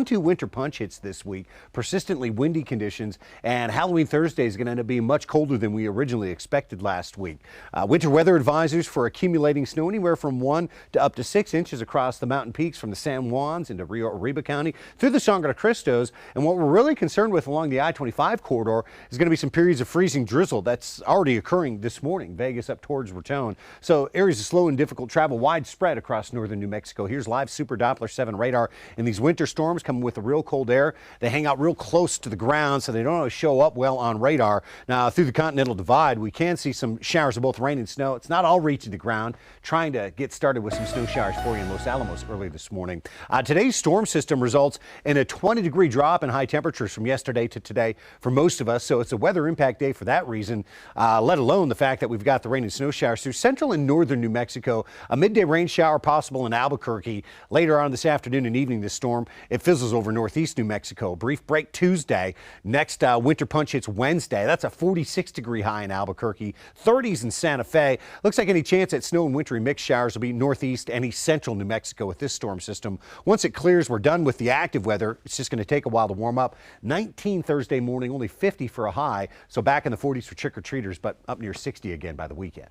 2 winter punch hits this week, persistently windy conditions, and Halloween Thursday is going to end up being much colder than we originally expected last week. Winter weather advisors for accumulating snow anywhere from 1 to up to 6 inches across the mountain peaks from the San Juans into Rio Arriba County through the Sangre de Cristos. And what we're really concerned with along the I-25 corridor is going to be some periods of freezing drizzle. That's already occurring this morning, Vegas up towards Raton. So areas of slow and difficult travel widespread across northern New Mexico. Here's live Super Doppler 7 radar. And these winter storms coming with the real cold air. They hang out real close to the ground, so they don't always show up well on radar. Now, through the Continental Divide, we can see some showers of both rain and snow. It's not all reaching the ground. Trying to get started with some snow showers for you in Los Alamos early this morning. Today's storm system results in a 20-degree drop in high temperatures from yesterday to today for most of us. So it's a weather impact day for that reason, let alone the fact that we've got the rain and snow showers through central and northern New Mexico. A midday rain shower possible in Albuquerque. Later on this afternoon and evening, this storm, it fizzles over northeast New Mexico. Brief break Tuesday. Next winter punch hits Wednesday. That's a 46-degree high in Albuquerque. 30s in Santa Fe. Looks like any chance at snow and wintry mixed showers will be northeast and east central New Mexico with this storm system. Once it clears, we're done with the active weather. It's just going to take a while to warm up. 19 Thursday morning, only 50 for a high. So back in the 40s for trick-or-treaters, but up near 60 again by the weekend.